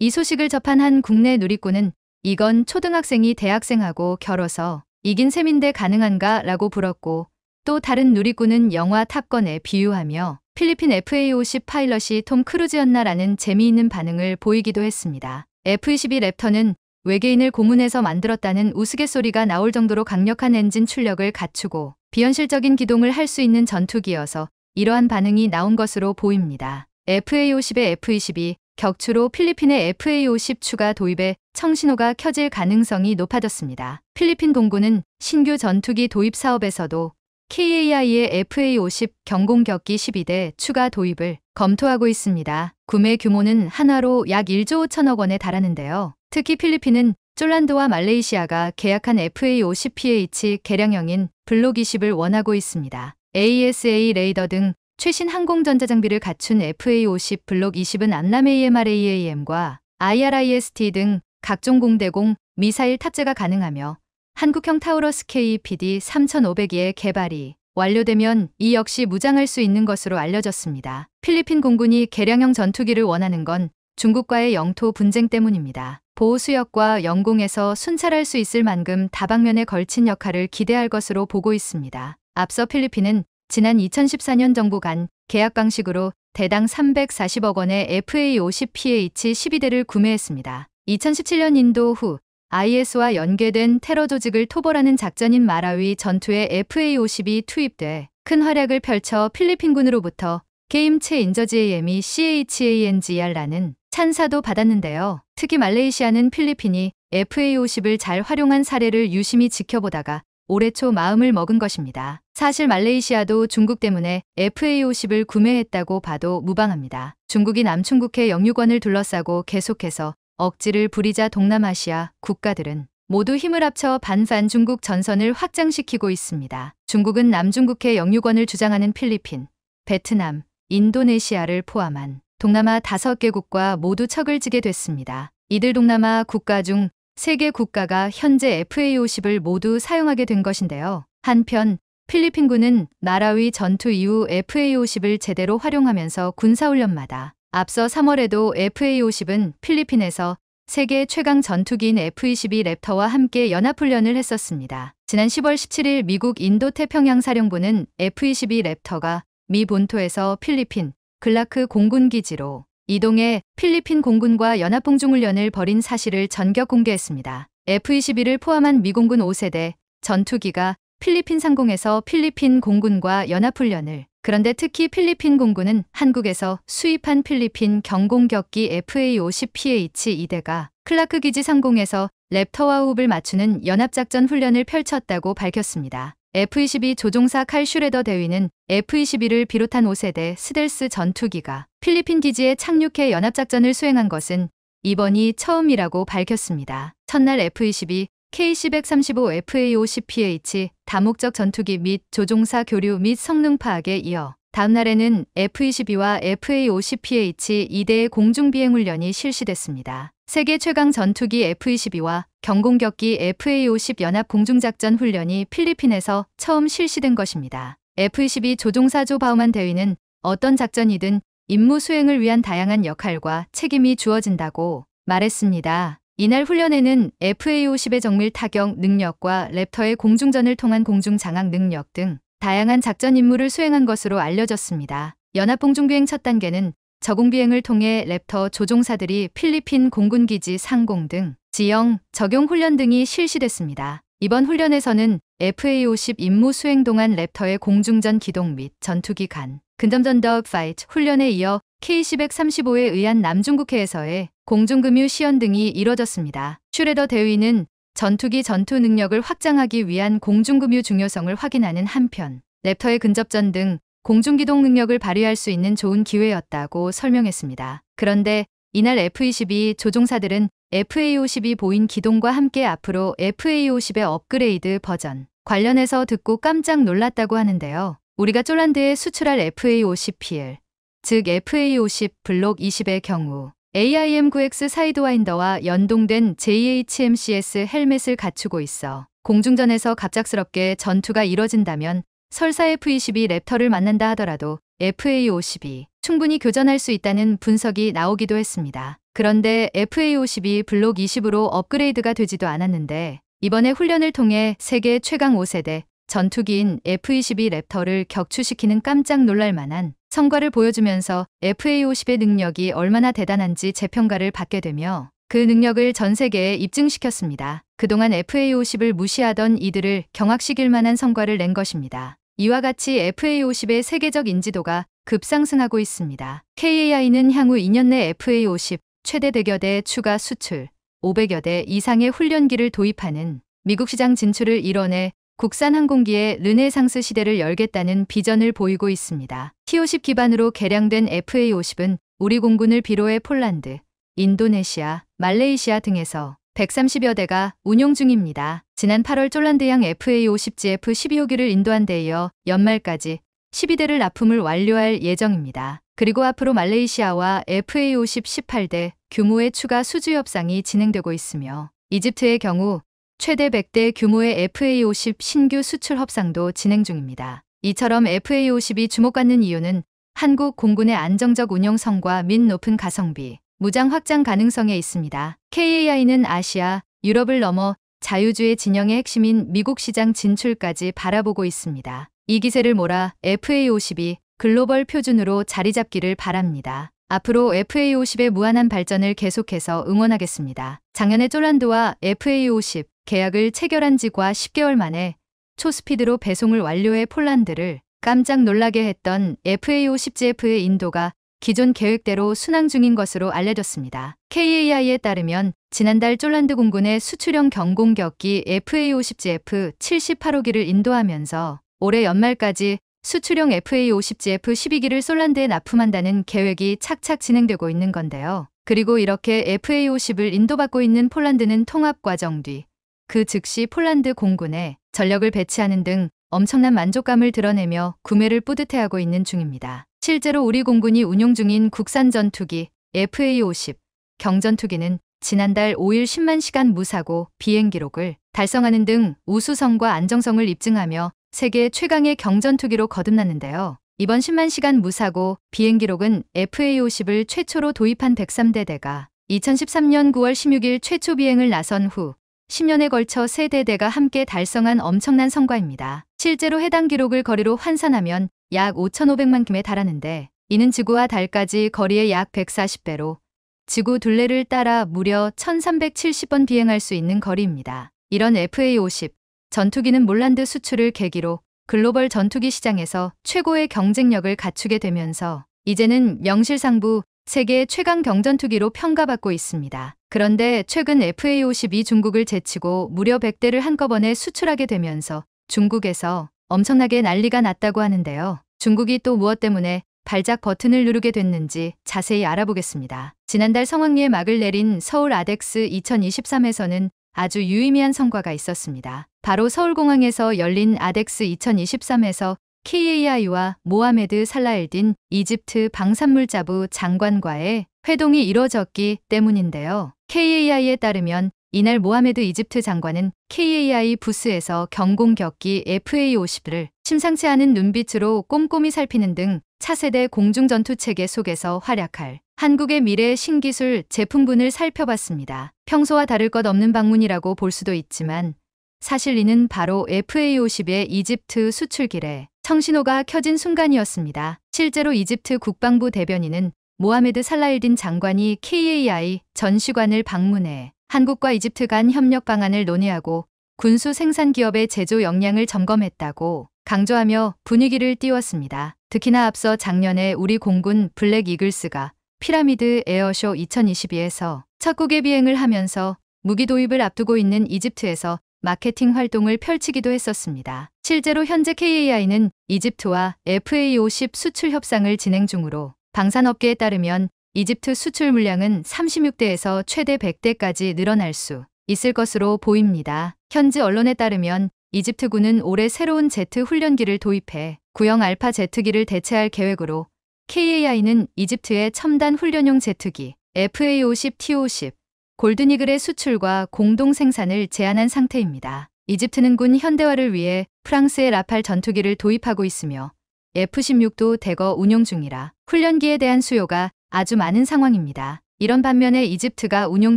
S1: 이 소식을 접한 한 국내 누리꾼은 이건 초등학생이 대학생하고 겨뤄서 이긴 셈인데 가능한가? 라고 물었고 또 다른 누리꾼은 영화 탑건에 비유하며 필리핀 FA-50 파일럿이 톰 크루즈였나라는 재미있는 반응을 보이기도 했습니다. F-22 랩터는 외계인을 고문해서 만들었다는 우스갯소리가 나올 정도로 강력한 엔진 출력을 갖추고 비현실적인 기동을 할 수 있는 전투기여서 이러한 반응이 나온 것으로 보입니다. FA-50의 F-22 격추로 필리핀의 FA-50 추가 도입에 청신호가 켜질 가능성이 높아졌습니다. 필리핀 공군은 신규 전투기 도입 사업에서도 KAI의 FA-50 경공격기 12대 추가 도입을 검토하고 있습니다. 구매 규모는 한화로 약 1조 5천억 원에 달하는데요. 특히 필리핀은 쫄란도와 말레이시아가 계약한 FA-50PH 개량형인 블록 20을 원하고 있습니다. AESA 레이더 등 최신 항공전자 장비를 갖춘 FA-50 블록 20은 암람 AMRAAM과 IRIS-T 등 각종 공대공 미사일 탑재가 가능하며 한국형 타우러스 KPD-3500의 개발이 완료되면 이 역시 무장할 수 있는 것으로 알려졌습니다. 필리핀 공군이 개량형 전투기를 원하는 건 중국과의 영토 분쟁 때문입니다. 보호 수역과 영공에서 순찰할 수 있을 만큼 다방면에 걸친 역할을 기대할 것으로 보고 있습니다. 앞서 필리핀은 지난 2014년 정부 간 계약 방식으로 대당 340억 원의 FA-50PH 12대를 구매했습니다. 2017년 인도 후 IS와 연계된 테러 조직을 토벌하는 작전인 마라위 전투에 FA-50이 투입돼 큰 활약을 펼쳐 필리핀군으로부터 게임 체인저 GAM이 CHANGR라는 찬사도 받았는데요. 특히 말레이시아는 필리핀이 FA-50을 잘 활용한 사례를 유심히 지켜보다가 올해 초 마음을 먹은 것입니다. 사실 말레이시아도 중국 때문에 FA-50을 구매했다고 봐도 무방합니다. 중국이 남중국해 영유권을 둘러싸고 계속해서 억지를 부리자 동남아시아 국가들은 모두 힘을 합쳐 반반 중국 전선을 확장시키고 있습니다. 중국은 남중국해 영유권을 주장하는 필리핀, 베트남, 인도네시아를 포함한 동남아 5개국과 모두 척을 지게 됐습니다. 이들 동남아 국가 중 3개 국가가 현재 FA-50을 모두 사용하게 된 것인데요. 한편 필리핀군은 마라위 전투 이후 FA-50을 제대로 활용하면서 군사훈련마다 앞서 3월에도 FA-50은 필리핀에서 세계 최강 전투기인 F-22 랩터와 함께 연합훈련을 했었습니다. 지난 10월 17일 미국 인도태평양사령부는 F-22 랩터가 미 본토에서 필리핀 글라크 공군기지로 이동해 필리핀 공군과 연합봉중훈련을 벌인 사실을 전격 공개했습니다. F-22를 포함한 미공군 5세대 전투기가 필리핀 상공에서 필리핀 공군과 연합훈련을 그런데 특히 필리핀 공군은 한국에서 수입한 필리핀 경공격기 FA-50PH 2대가 클라크 기지 상공에서 랩터와 호흡을 맞추는 연합작전 훈련을 펼쳤다고 밝혔습니다. F-22 조종사 칼 슈레더 대위는 F-22를 비롯한 5세대 스텔스 전투기가 필리핀 기지에 착륙해 연합작전을 수행한 것은 이번이 처음이라고 밝혔습니다. 첫날 F-22, KC-135 FA-50PH 다목적 전투기 및 조종사 교류 및 성능 파악에 이어 다음 날에는 F-22와 FA-50PH 2대의 공중비행 훈련이 실시됐습니다. 세계 최강 전투기 F-22와 경공격기 FA-50 연합 공중작전 훈련이 필리핀에서 처음 실시된 것입니다. F-22 조종사 조 바우만 대위는 어떤 작전이든 임무 수행을 위한 다양한 역할과 책임이 주어진다고 말했습니다. 이날 훈련에는 FA-50의 정밀 타격 능력과 랩터의 공중전을 통한 공중 장악 능력 등 다양한 작전 임무를 수행한 것으로 알려졌습니다. 연합공중비행 첫 단계는 저공비행을 통해 랩터 조종사들이 필리핀 공군기지 상공 등 지형, 적용 훈련 등이 실시됐습니다. 이번 훈련에서는 FA-50 임무 수행 동안 랩터의 공중전 기동 및 전투기 간 근접전 덕파이트 훈련에 이어 KC-135에 의한 남중국해에서의 공중금유 시연 등이 이뤄졌습니다. 슈레더 대위는 전투기 전투 능력을 확장하기 위한 공중금유 중요성을 확인하는 한편 랩터의 근접전 등 공중기동 능력을 발휘할 수 있는 좋은 기회였다고 설명했습니다. 그런데 이날 F-22 조종사들은 FA-52 보인 기동과 함께 앞으로 FA-50의 업그레이드 버전 관련해서 듣고 깜짝 놀랐다고 하는데요. 우리가 쫄란드에 수출할 FA-50PL, 즉 FA-50 블록 20의 경우 AIM-9X 사이드와인더와 연동된 JHMCS 헬멧을 갖추고 있어 공중전에서 갑작스럽게 전투가 이뤄진다면 설사 F-22 랩터를 만난다 하더라도 FA-52 충분히 교전할 수 있다는 분석이 나오기도 했습니다. 그런데 FA-52 블록 20으로 업그레이드가 되지도 않았는데 이번에 훈련을 통해 세계 최강 5세대 전투기인 F-22 랩터를 격추시키는 깜짝 놀랄 만한 성과를 보여주면서 FA-50의 능력이 얼마나 대단한지 재평가를 받게 되며 그 능력을 전 세계에 입증시켰습니다. 그동안 FA-50을 무시하던 이들을 경악시킬 만한 성과를 낸 것입니다. 이와 같이 FA-50의 세계적 인지도가 급상승하고 있습니다. KAI는 향후 2년 내 FA-50 최대 100여 대 추가 수출, 500여 대 이상의 훈련기를 도입하는 미국 시장 진출을 이뤄내 국산 항공기의 르네상스 시대를 열겠다는 비전을 보이고 있습니다. T-50 기반으로 개량된 FA-50은 우리 공군을 비롯해 폴란드, 인도네시아, 말레이시아 등에서 130여 대가 운용 중입니다. 지난 8월 쫄란드양 FA-50GF-12호기를 인도한 데 이어 연말까지 12대를 납품을 완료할 예정입니다. 그리고 앞으로 말레이시아와 FA-50 18대 규모의 추가 수주 협상이 진행되고 있으며 이집트의 경우 최대 100대 규모의 FA-50 신규 수출 협상도 진행 중입니다. 이처럼 FA-50이 주목받는 이유는 한국 공군의 안정적 운용성과 및 높은 가성비, 무장 확장 가능성에 있습니다. KAI는 아시아, 유럽을 넘어 자유주의 진영의 핵심인 미국 시장 진출까지 바라보고 있습니다. 이 기세를 몰아 FA-50이 글로벌 표준으로 자리 잡기를 바랍니다. 앞으로 FA-50의 무한한 발전을 계속해서 응원하겠습니다. 작년에 쫄란드와 FA-50 계약을 체결한 지과 10개월 만에 초스피드로 배송을 완료해 폴란드를 깜짝 놀라게 했던 FA-50GF의 인도가 기존 계획대로 순항 중인 것으로 알려졌습니다. KAI에 따르면 지난달 쫄란드 공군의 수출형 경공격기 FA-50GF 78호기를 인도하면서 올해 연말까지 수출형 FA-50GF 12기를 폴란드에 납품한다는 계획이 착착 진행되고 있는 건데요. 그리고 이렇게 FA-50을 인도받고 있는 폴란드는 통합 과정 뒤 그 즉시 폴란드 공군에 전력을 배치하는 등 엄청난 만족감을 드러내며 구매를 뿌듯해하고 있는 중입니다. 실제로 우리 공군이 운용 중인 국산 전투기 FA-50 경전투기는 지난달 5일 10만 시간 무사고 비행 기록을 달성하는 등 우수성과 안정성을 입증하며 세계 최강의 경전투기로 거듭났는데요. 이번 10만 시간 무사고 비행 기록은 FA-50을 최초로 도입한 103대대가 2013년 9월 16일 최초 비행을 나선 후 10년에 걸쳐 세 대대가 함께 달성한 엄청난 성과입니다. 실제로 해당 기록을 거리로 환산하면 약 5,500만 km에 달하는데 이는 지구와 달까지 거리의 약 140배로 지구 둘레를 따라 무려 1,370번 비행할 수 있는 거리입니다. 이런 FA-50 전투기는 폴란드 수출을 계기로 글로벌 전투기 시장에서 최고의 경쟁력을 갖추게 되면서 이제는 명실상부 세계 최강 경전투기로 평가받고 있습니다. 그런데 최근 FA-50이 중국을 제치고 무려 100대를 한꺼번에 수출하게 되면서 중국에서 엄청나게 난리가 났다고 하는데요. 중국이 또 무엇 때문에 발작 버튼을 누르게 됐는지 자세히 알아보겠습니다. 지난달 성황리에 막을 내린 서울 아덱스 2023에서는 아주 유의미한 성과가 있었습니다. 바로 서울공항에서 열린 아덱스 2023에서 KAI와 모하메드 살라엘딘 이집트 방산물자부 장관과의 회동이 이뤄졌기 때문인데요. KAI에 따르면 이날 모하메드 이집트 장관은 KAI 부스에서 경공격기 FA-50을 심상치 않은 눈빛으로 꼼꼼히 살피는 등 차세대 공중전투체계 속에서 활약할 한국의 미래 신기술 제품군을 살펴봤습니다. 평소와 다를 것 없는 방문이라고 볼 수도 있지만 사실 이는 바로 FA-50의 이집트 수출길에 청신호가 켜진 순간이었습니다. 실제로 이집트 국방부 대변인은 모하메드 살라일딘 장관이 KAI 전시관을 방문해 한국과 이집트 간 협력 방안을 논의하고 군수 생산 기업의 제조 역량을 점검했다고 강조하며 분위기를 띄웠습니다. 특히나 앞서 작년에 우리 공군 블랙 이글스가 피라미드 에어쇼 2022에서 첫 국외 비행을 하면서 무기 도입을 앞두고 있는 이집트에서 마케팅 활동을 펼치기도 했었습니다. 실제로 현재 KAI는 이집트와 FA-50 수출 협상을 진행 중으로 방산업계에 따르면 이집트 수출 물량은 36대에서 최대 100대까지 늘어날 수 있을 것으로 보입니다. 현지 언론에 따르면 이집트군은 올해 새로운 제트 훈련기를 도입해 구형 알파 제트기를 대체할 계획으로 KAI는 이집트의 첨단 훈련용 제트기 FA-50 T-50 골든이글의 수출과 공동 생산을 제한한 상태입니다. 이집트는 군 현대화를 위해 프랑스의 라팔 전투기를 도입하고 있으며 F-16도 대거 운용 중이라 훈련기에 대한 수요가 아주 많은 상황입니다. 이런 반면에 이집트가 운용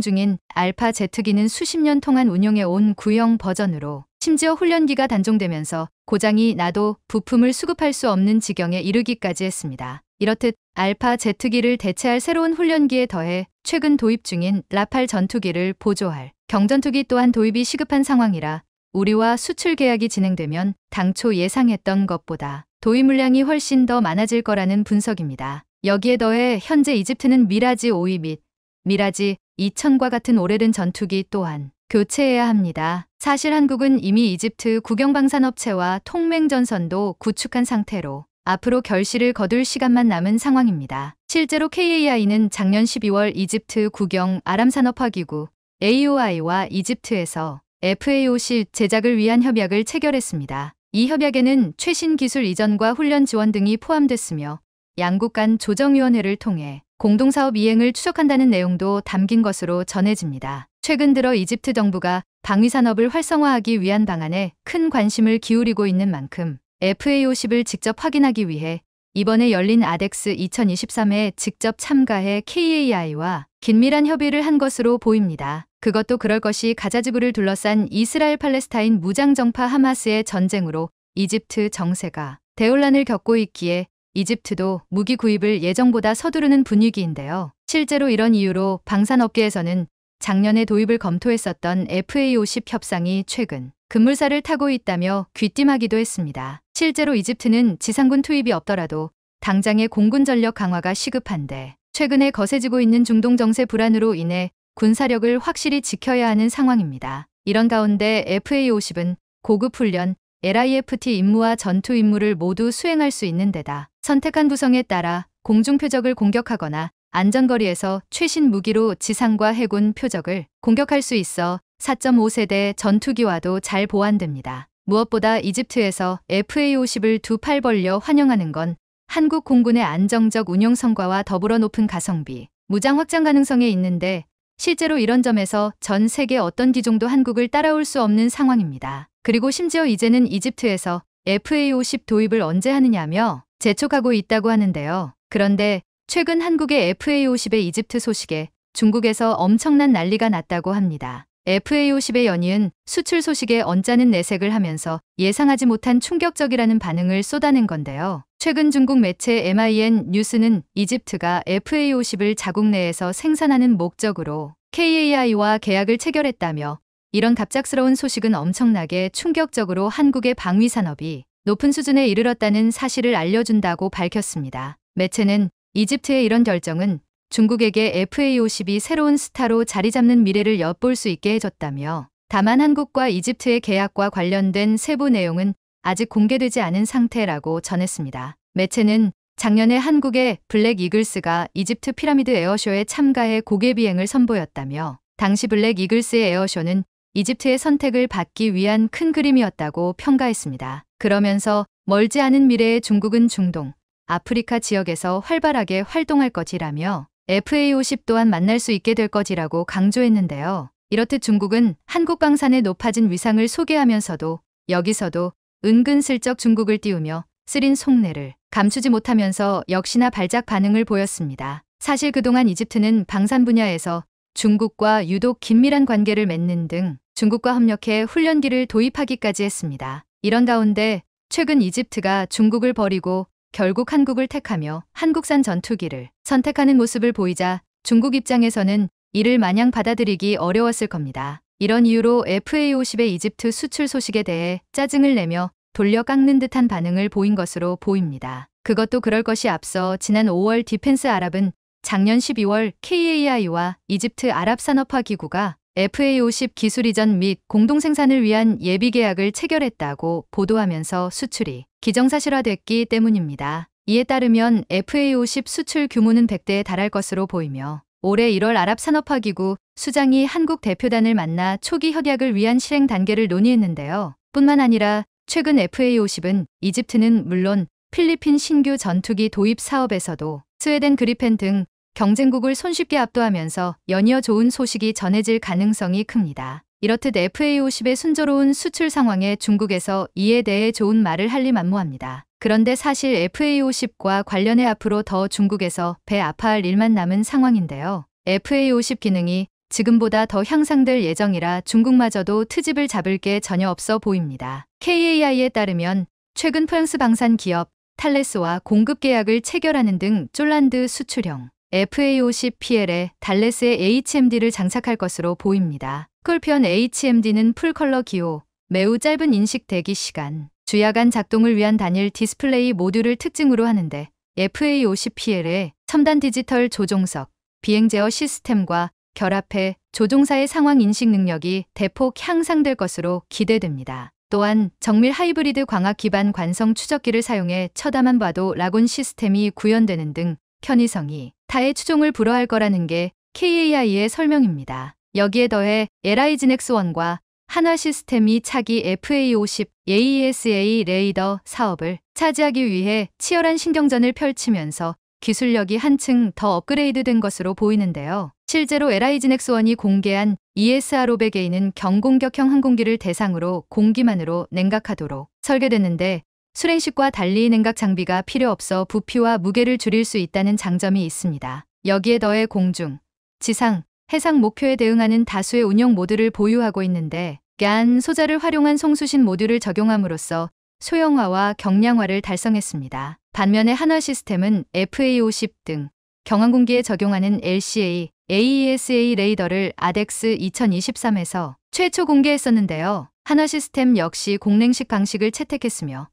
S1: 중인 알파 제트기는 수십 년 동안 운용해온 구형 버전으로 심지어 훈련기가 단종되면서 고장이 나도 부품을 수급할 수 없는 지경에 이르기까지 했습니다. 이렇듯 알파 제트기를 대체할 새로운 훈련기에 더해 최근 도입 중인 라팔 전투기를 보조할 경전투기 또한 도입이 시급한 상황이라 우리와 수출 계약이 진행되면 당초 예상했던 것보다 도입 물량이 훨씬 더 많아질 거라는 분석입니다. 여기에 더해 현재 이집트는 미라지 5위 및 미라지 2000과 같은 오래된 전투기 또한 교체해야 합니다. 사실 한국은 이미 이집트 국영방산업체와 동맹전선도 구축한 상태로 앞으로 결실을 거둘 시간만 남은 상황입니다. 실제로 KAI는 작년 12월 이집트 국영 아람산업화기구 AOI와 이집트에서 FA-50 제작을 위한 협약을 체결했습니다. 이 협약에는 최신 기술 이전과 훈련 지원 등이 포함됐으며 양국 간 조정위원회를 통해 공동사업 이행을 추적한다는 내용도 담긴 것으로 전해집니다. 최근 들어 이집트 정부가 방위산업을 활성화하기 위한 방안에 큰 관심을 기울이고 있는 만큼 FA-50을 직접 확인하기 위해 이번에 열린 아덱스 2023에 직접 참가해 KAI와 긴밀한 협의를 한 것으로 보입니다. 그것도 그럴 것이 가자지구를 둘러싼 이스라엘 팔레스타인 무장정파 하마스의 전쟁으로 이집트 정세가 대혼란을 겪고 있기에 이집트도 무기 구입을 예정보다 서두르는 분위기인데요. 실제로 이런 이유로 방산업계에서는 작년에 도입을 검토했었던 FA-50 협상이 최근 급물살을 타고 있다며 귀띔하기도 했습니다. 실제로 이집트는 지상군 투입이 없더라도 당장의 공군 전력 강화가 시급한데 최근에 거세지고 있는 중동 정세 불안으로 인해 군사력을 확실히 지켜야 하는 상황입니다. 이런 가운데 FA-50은 고급 훈련, LIFT 임무와 전투 임무를 모두 수행할 수 있는 데다 선택한 구성에 따라 공중 표적을 공격하거나 안전거리에서 최신 무기로 지상과 해군 표적을 공격할 수 있어 4.5세대 전투기와도 잘 보완됩니다. 무엇보다 이집트에서 FA-50을 두 팔 벌려 환영하는 건 한국 공군의 안정적 운용 성과와 더불어 높은 가성비, 무장 확장 가능성에 있는데 실제로 이런 점에서 전 세계 어떤 기종도 한국을 따라올 수 없는 상황입니다. 그리고 심지어 이제는 이집트에서 FA-50 도입을 언제 하느냐며 재촉하고 있다고 하는데요. 그런데 최근 한국의 FA-50의 이집트 소식에 중국에서 엄청난 난리가 났다고 합니다. FA-50의 연이은 수출 소식에 언짢은 내색을 하면서 예상하지 못한 충격적이라는 반응을 쏟아낸 건데요. 최근 중국 매체 MIN 뉴스는 이집트가 FA-50을 자국 내에서 생산하는 목적으로 KAI와 계약을 체결했다며 이런 갑작스러운 소식은 엄청나게 충격적으로 한국의 방위 산업이 높은 수준에 이르렀다는 사실을 알려준다고 밝혔습니다. 매체는 이집트의 이런 결정은 중국에게 FA-50이 새로운 스타로 자리 잡는 미래를 엿볼 수 있게 해줬다며 다만 한국과 이집트의 계약과 관련된 세부 내용은 아직 공개되지 않은 상태라고 전했습니다. 매체는 작년에 한국의 블랙 이글스가 이집트 피라미드 에어쇼에 참가해 고개 비행을 선보였다며 당시 블랙 이글스의 에어쇼는 이집트의 선택을 받기 위한 큰 그림이었다고 평가했습니다. 그러면서 멀지 않은 미래의 중국은 중동, 아프리카 지역에서 활발하게 활동할 것이라며 FA50 또한 만날 수 있게 될 것이라고 강조했는데요. 이렇듯 중국은 한국 방산의 높아진 위상을 소개하면서도 여기서도 은근슬쩍 중국을 띄우며 쓰린 속내를 감추지 못하면서 역시나 발작 반응을 보였습니다. 사실 그동안 이집트는 방산 분야에서 중국과 유독 긴밀한 관계를 맺는 등 중국과 협력해 훈련기를 도입하기까지 했습니다. 이런 가운데 최근 이집트가 중국을 버리고 결국 한국을 택하며 한국산 전투기를 선택하는 모습을 보이자 중국 입장에서는 이를 마냥 받아들이기 어려웠을 겁니다. 이런 이유로 FA50의 이집트 수출 소식에 대해 짜증을 내며 돌려 깎는 듯한 반응을 보인 것으로 보입니다. 그것도 그럴 것이 앞서 지난 5월 디펜스 아랍은 작년 12월 KAI와 이집트 아랍산업화기구가 FA50 기술 이전 및 공동 생산을 위한 예비 계약을 체결했다고 보도하면서 수출이 기정사실화됐기 때문입니다. 이에 따르면 FA50 수출 규모는 100대에 달할 것으로 보이며 올해 1월 아랍산업화기구 수장이 한국 대표단을 만나 초기 협약을 위한 실행 단계를 논의했는데요. 뿐만 아니라 최근 FA50은 이집트는 물론 필리핀 신규 전투기 도입 사업에서도 스웨덴 그리펜 등 경쟁국을 손쉽게 압도하면서 연이어 좋은 소식이 전해질 가능성이 큽니다. 이렇듯 FA50의 순조로운 수출 상황에 중국에서 이에 대해 좋은 말을 할 리 만무합니다. 그런데 사실 FA50과 관련해 앞으로 더 중국에서 배 아파할 일만 남은 상황인데요. FA50 기능이 지금보다 더 향상될 예정이라 중국마저도 트집을 잡을 게 전혀 없어 보입니다. KAI에 따르면 최근 프랑스 방산 기업 탈레스와 공급 계약을 체결하는 등 쫄란드 수출형 FA50PL에 달레스의 HMD를 장착할 것으로 보입니다. 스콜피언 HMD는 풀컬러 기호, 매우 짧은 인식 대기 시간, 주야간 작동을 위한 단일 디스플레이 모듈을 특징으로 하는데 FA50PL의 첨단 디지털 조종석, 비행 제어 시스템과 결합해 조종사의 상황 인식 능력이 대폭 향상될 것으로 기대됩니다. 또한 정밀 하이브리드 광학 기반 관성 추적기를 사용해 쳐다만 봐도 라곤 시스템이 구현되는 등 편의성이 타의 추종을 불허할 거라는 게 KAI의 설명입니다. 여기에 더해 LIGNX1과 한화 시스템이 차기 FA50 AESA 레이더 사업을 차지하기 위해 치열한 신경전을 펼치면서 기술력이 한층 더 업그레이드된 것으로 보이는데요. 실제로 LIGNX1이 공개한 ESR500A는 경공격형 항공기를 대상으로 공기만으로 냉각하도록 설계됐는데 수랭식과 달리 냉각 장비가 필요 없어 부피와 무게를 줄일 수 있다는 장점이 있습니다. 여기에 더해 공중, 지상, 해상 목표에 대응하는 다수의 운영 모드를 보유하고 있는데 GAN 소자를 활용한 송수신 모듈을 적용함으로써 소형화와 경량화를 달성했습니다. 반면에 한화 시스템은 FA50 등 경항공기에 적용하는 LCA, AESA 레이더를 아덱스 2023에서 최초 공개했었는데요. 한화 시스템 역시 공냉식 방식을 채택했으며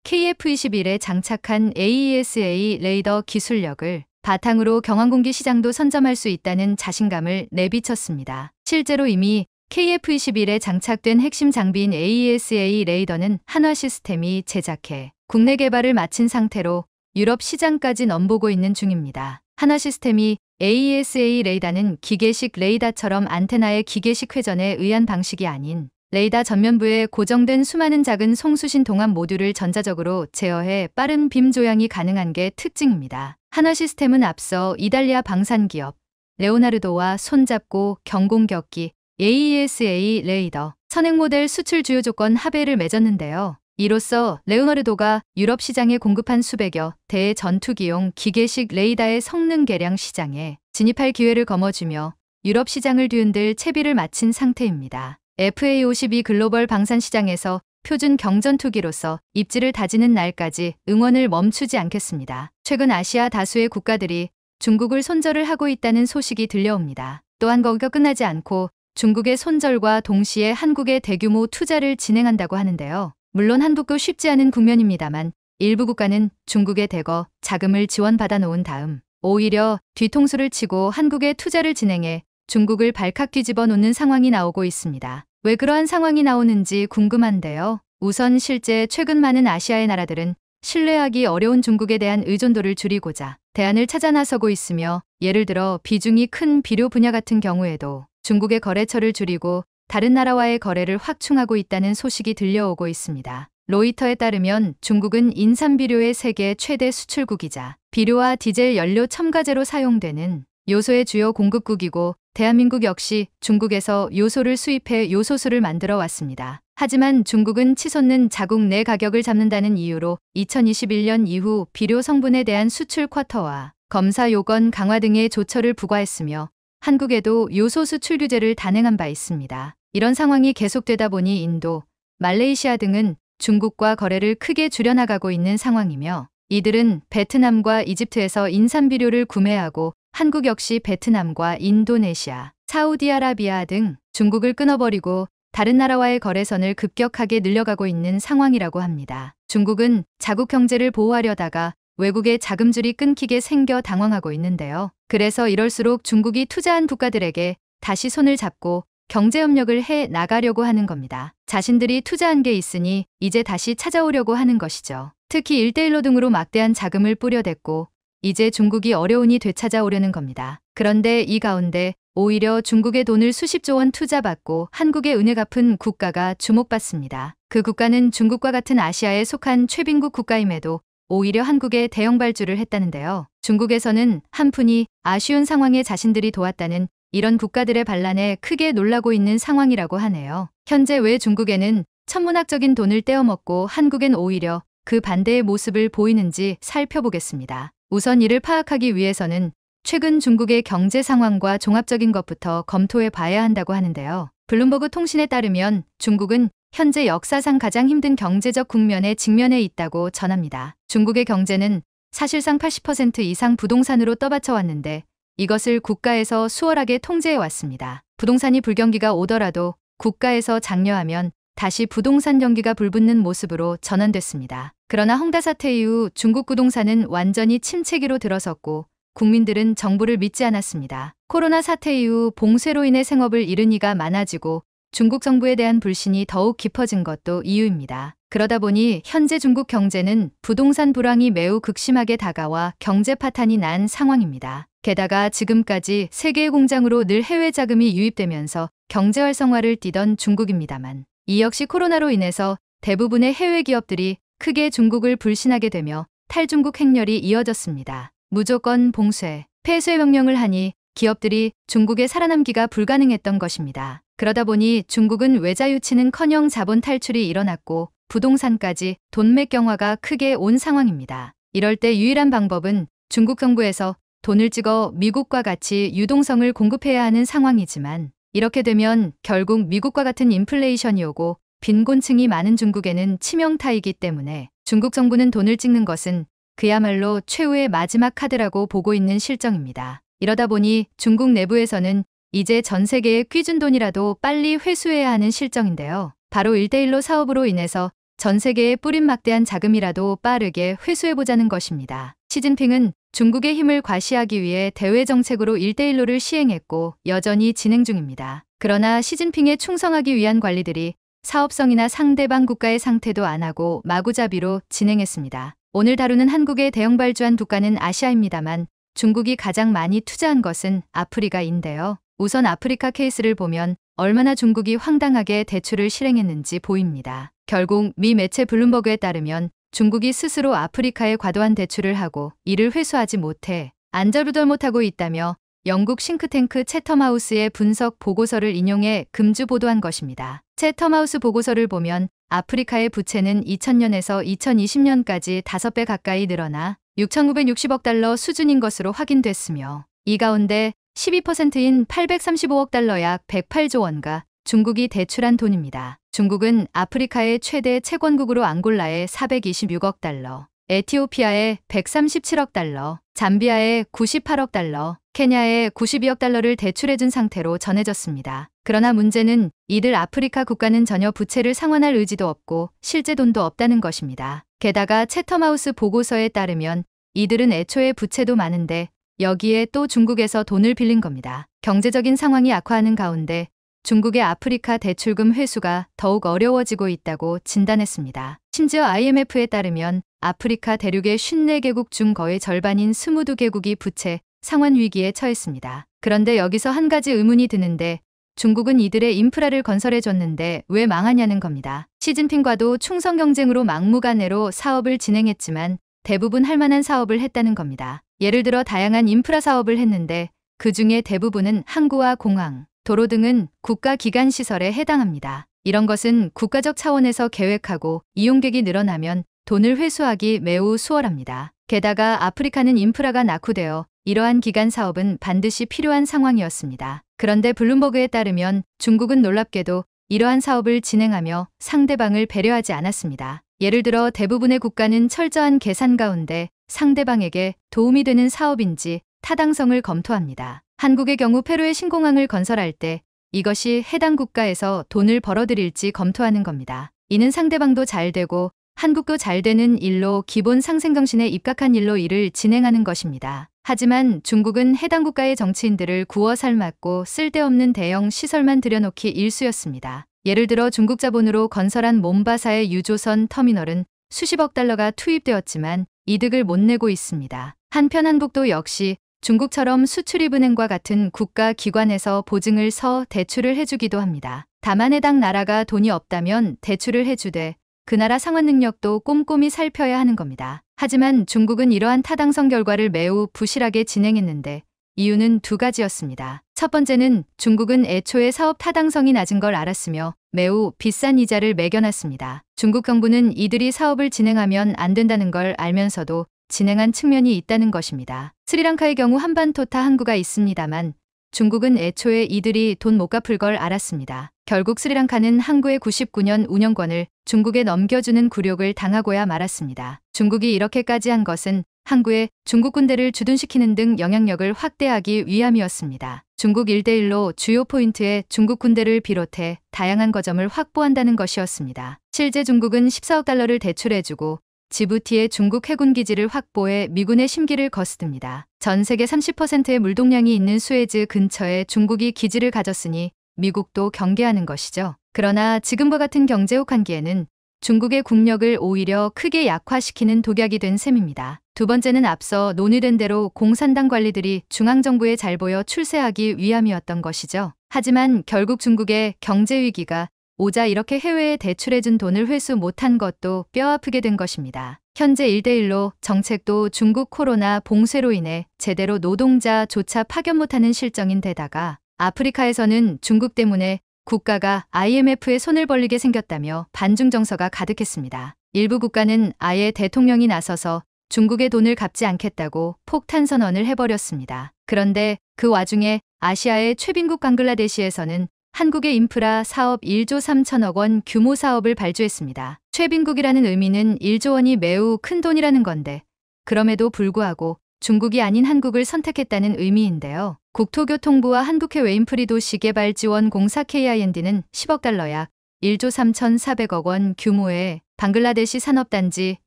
S1: KF-21에 장착한 AESA 레이더 기술력을 바탕으로 경항공기 시장도 선점할 수 있다는 자신감을 내비쳤습니다. 실제로 이미 KF-21에 장착된 핵심 장비인 AESA 레이더는 한화 시스템이 제작해 국내 개발을 마친 상태로 유럽 시장까지 넘보고 있는 중입니다. 한화 시스템이 AESA 레이더는 기계식 레이더처럼 안테나의 기계식 회전에 의한 방식이 아닌 레이더 전면부에 고정된 수많은 작은 송수신 동압 모듈을 전자적으로 제어해 빠른 빔 조향이 가능한 게 특징입니다. 한화 시스템은 앞서 이탈리아 방산기업 레오나르도와 손잡고 경공격기 AESA 레이더 선행 모델 수출 주요 조건 합의를 맺었는데요. 이로써 레오나르도가 유럽 시장에 공급한 수백여 대의 전투기용 기계식 레이더의 성능 개량 시장에 진입할 기회를 거머쥐며 유럽 시장을 뒤흔들 채비를 마친 상태입니다. FA52 글로벌 방산 시장에서 표준 경전투기로서 입지를 다지는 날까지 응원을 멈추지 않겠습니다. 최근 아시아 다수의 국가들이 중국을 손절을 하고 있다는 소식이 들려옵니다. 또한 거기서 끝나지 않고 중국의 손절과 동시에 한국의 대규모 투자를 진행한다고 하는데요. 물론 한국도 쉽지 않은 국면입니다만 일부 국가는 중국에 대거 자금을 지원받아 놓은 다음 오히려 뒤통수를 치고 한국에 투자를 진행해 중국을 발칵 뒤집어 놓는 상황이 나오고 있습니다. 왜 그러한 상황이 나오는지 궁금한데요. 우선 실제 최근 많은 아시아의 나라들은 신뢰하기 어려운 중국에 대한 의존도를 줄이고자 대안을 찾아 나서고 있으며 예를 들어 비중이 큰 비료 분야 같은 경우에도 중국의 거래처를 줄이고 다른 나라와의 거래를 확충하고 있다는 소식이 들려오고 있습니다. 로이터에 따르면 중국은 인삼비료의 세계 최대 수출국이자 비료와 디젤 연료 첨가제로 사용되는 요소의 주요 공급국이고 대한민국 역시 중국에서 요소를 수입해 요소수를 만들어 왔습니다. 하지만 중국은 치솟는 자국 내 가격을 잡는다는 이유로 2021년 이후 비료 성분에 대한 수출 쿼터와 검사 요건 강화 등의 조처를 부과했으며 한국에도 요소 수출 규제를 단행한 바 있습니다. 이런 상황이 계속되다 보니 인도, 말레이시아 등은 중국과 거래를 크게 줄여나가고 있는 상황이며 이들은 베트남과 이집트에서 인삼 비료를 구매하고 한국 역시 베트남과 인도네시아, 사우디아라비아 등 중국을 끊어버리고 다른 나라와의 거래선을 급격하게 늘려가고 있는 상황이라고 합니다. 중국은 자국 경제를 보호하려다가 외국의 자금줄이 끊기게 생겨 당황하고 있는데요. 그래서 이럴수록 중국이 투자한 국가들에게 다시 손을 잡고 경제협력을 해 나가려고 하는 겁니다. 자신들이 투자한 게 있으니 이제 다시 찾아오려고 하는 것이죠. 특히 1대1로 등으로 막대한 자금을 뿌려댔고 이제 중국이 어려우니 되찾아오려는 겁니다. 그런데 이 가운데 오히려 중국의 돈을 수십조 원 투자받고 한국의 은혜 갚은 국가가 주목받습니다. 그 국가는 중국과 같은 아시아에 속한 최빈국 국가임에도 오히려 한국에 대형 발주를 했다는데요. 중국에서는 한푼이 아쉬운 상황에 자신들이 도왔다는 이런 국가들의 반란에 크게 놀라고 있는 상황이라고 하네요. 현재 왜 중국에는 천문학적인 돈을 떼어먹고 한국엔 오히려 그 반대의 모습을 보이는지 살펴보겠습니다. 우선 이를 파악하기 위해서는 최근 중국의 경제 상황과 종합적인 것부터 검토해 봐야 한다고 하는데요. 블룸버그 통신에 따르면 중국은 현재 역사상 가장 힘든 경제적 국면에 직면해 있다고 전합니다. 중국의 경제는 사실상 80% 이상 부동산으로 떠받쳐 왔는데 이것을 국가에서 수월하게 통제해 왔습니다. 부동산이 불경기가 오더라도 국가에서 장려하면 다시 부동산 경기가 불붙는 모습으로 전환됐습니다. 그러나 헝다 사태 이후 중국 부동산은 완전히 침체기로 들어섰고 국민들은 정부를 믿지 않았습니다. 코로나 사태 이후 봉쇄로 인해 생업을 잃은 이가 많아지고 중국 정부에 대한 불신이 더욱 깊어진 것도 이유입니다. 그러다 보니 현재 중국 경제는 부동산 불황이 매우 극심하게 다가와 경제 파탄이 난 상황입니다. 게다가 지금까지 세계의 공장으로 늘 해외 자금이 유입되면서 경제 활성화를 띠던 중국입니다만 이 역시 코로나로 인해서 대부분의 해외 기업들이 크게 중국을 불신하게 되며 탈중국 행렬이 이어졌습니다. 무조건 봉쇄, 폐쇄 명령을 하니 기업들이 중국에 살아남기가 불가능했던 것입니다. 그러다 보니 중국은 외자 유치는커녕 자본 탈출이 일어났고 부동산까지 돈맥 경화가 크게 온 상황입니다. 이럴 때 유일한 방법은 중국 정부에서 돈을 찍어 미국과 같이 유동성을 공급해야 하는 상황이지만 이렇게 되면 결국 미국과 같은 인플레이션이 오고 빈곤층이 많은 중국에는 치명타이기 때문에 중국 정부는 돈을 찍는 것은 그야말로 최후의 마지막 카드라고 보고 있는 실정입니다. 이러다 보니 중국 내부에서는 이제 전 세계에 뀌준 돈이라도 빨리 회수해야 하는 실정인데요. 바로 1대1로 사업으로 인해서 전 세계에 뿌린 막대한 자금이라도 빠르게 회수해보자는 것입니다. 시진핑은 중국의 힘을 과시하기 위해 대외 정책으로 1대1로를 시행했고 여전히 진행 중입니다. 그러나 시진핑에 충성하기 위한 관리들이 사업성이나 상대방 국가의 상태도 안 하고 마구잡이로 진행했습니다. 오늘 다루는 한국의 대형 발주한 국가는 아시아입니다만 중국이 가장 많이 투자한 것은 아프리카인데요. 우선 아프리카 케이스를 보면 얼마나 중국이 황당하게 대출을 실행했는지 보입니다. 결국 미 매체 블룸버그에 따르면 중국이 스스로 아프리카에 과도한 대출을 하고 이를 회수하지 못해 안절부절 못하고 있다며 영국 싱크탱크 채텀하우스의 분석 보고서를 인용해 금주 보도한 것입니다. 채텀하우스 보고서를 보면 아프리카의 부채는 2000년에서 2020년까지 5배 가까이 늘어나 6,960억 달러 수준인 것으로 확인됐으며 이 가운데 12%인 835억 달러 약 108조 원가 중국이 대출한 돈입니다. 중국은 아프리카의 최대 채권국으로 앙골라에 426억 달러, 에티오피아에 137억 달러, 잠비아에 98억 달러, 케냐에 92억 달러를 대출해준 상태로 전해졌습니다. 그러나 문제는 이들 아프리카 국가는 전혀 부채를 상환할 의지도 없고 실제 돈도 없다는 것입니다. 게다가 채텀하우스 보고서에 따르면 이들은 애초에 부채도 많은데 여기에 또 중국에서 돈을 빌린 겁니다. 경제적인 상황이 악화하는 가운데 중국의 아프리카 대출금 회수가 더욱 어려워지고 있다고 진단했습니다. 심지어 IMF에 따르면 아프리카 대륙의 54개국 중 거의 절반인 22개국이 부채 상환 위기에 처했습니다. 그런데 여기서 한 가지 의문이 드는데 중국은 이들의 인프라를 건설해줬는데 왜 망하냐는 겁니다. 시진핑과도 충성 경쟁으로 막무가내로 사업을 진행했지만 대부분 할 만한 사업을 했다는 겁니다. 예를 들어 다양한 인프라 사업을 했는데 그 중에 대부분은 항구와 공항, 도로 등은 국가기관 시설에 해당합니다. 이런 것은 국가적 차원에서 계획하고 이용객이 늘어나면 돈을 회수하기 매우 수월합니다. 게다가 아프리카는 인프라가 낙후되어 이러한 기간 사업은 반드시 필요한 상황이었습니다. 그런데 블룸버그에 따르면 중국은 놀랍게도 이러한 사업을 진행하며 상대방을 배려하지 않았습니다. 예를 들어 대부분의 국가는 철저한 계산 가운데 상대방에게 도움이 되는 사업인지 타당성을 검토합니다. 한국의 경우 페루의 신공항을 건설할 때 이것이 해당 국가에서 돈을 벌어들일지 검토하는 겁니다. 이는 상대방도 잘 되고 한국도 잘 되는 일로 기본 상생정신에 입각한 일로 일을 진행하는 것입니다. 하지만 중국은 해당 국가의 정치인들을 구워 삶았고 쓸데없는 대형 시설만 들여놓기 일쑤였습니다. 예를 들어 중국 자본으로 건설한 몬바사의 유조선 터미널은 수십억 달러가 투입되었지만 이득을 못 내고 있습니다. 한편 한국도 역시 중국처럼 수출입은행과 같은 국가 기관에서 보증을 서 대출을 해주기도 합니다. 다만 해당 나라가 돈이 없다면 대출을 해주되 그 나라 상환 능력도 꼼꼼히 살펴야 하는 겁니다. 하지만 중국은 이러한 타당성 결과를 매우 부실하게 진행했는데 이유는 두 가지였습니다. 첫 번째는 중국은 애초에 사업 타당성이 낮은 걸 알았으며 매우 비싼 이자를 매겨놨습니다. 중국 정부는 이들이 사업을 진행하면 안 된다는 걸 알면서도 진행한 측면이 있다는 것입니다. 스리랑카의 경우 한반토타 항구가 있습니다만 중국은 애초에 이들이 돈 못 갚을 걸 알았습니다. 결국 스리랑카는 항구의 99년 운영권을 중국에 넘겨주는 굴욕을 당하고야 말았습니다. 중국이 이렇게까지 한 것은 항구에 중국 군대를 주둔시키는 등 영향력을 확대하기 위함이었습니다. 중국 1대1로 주요 포인트에 중국 군대를 비롯해 다양한 거점을 확보한다는 것이었습니다. 실제 중국은 14억 달러를 대출해주고 지부티에 중국 해군 기지를 확보해 미군의 심기를 거스릅니다. 전 세계 30%의 물동량이 있는 수에즈 근처에 중국이 기지를 가졌으니 미국도 경계하는 것이죠. 그러나 지금과 같은 경제 혹한기에는 중국의 국력을 오히려 크게 약화시키는 독약이 된 셈입니다. 두 번째는 앞서 논의된 대로 공산당 관리들이 중앙정부에 잘 보여 출세하기 위함이었던 것이죠. 하지만 결국 중국의 경제위기가 오자 이렇게 해외에 대출해준 돈을 회수 못한 것도 뼈아프게 된 것입니다. 현재 1대1로 정책도 중국 코로나 봉쇄로 인해 제대로 노동자조차 파견 못하는 실정인 데다가 아프리카에서는 중국 때문에 국가가 IMF에 손을 벌리게 생겼다며 반중 정서가 가득했습니다. 일부 국가는 아예 대통령이 나서서 중국의 돈을 갚지 않겠다고 폭탄 선언을 해버렸습니다. 그런데 그 와중에 아시아의 최빈국 방글라데시에서는 한국의 인프라 사업 1조 3천억 원 규모 사업을 발주했습니다. 최빈국이라는 의미는 1조 원이 매우 큰 돈이라는 건데 그럼에도 불구하고 중국이 아닌 한국을 선택했다는 의미인데요. 국토교통부와 한국해 웨인프리 도시개발지원 공사 KIND는 10억 달러 약 1조 3,400억 원 규모의 방글라데시 산업단지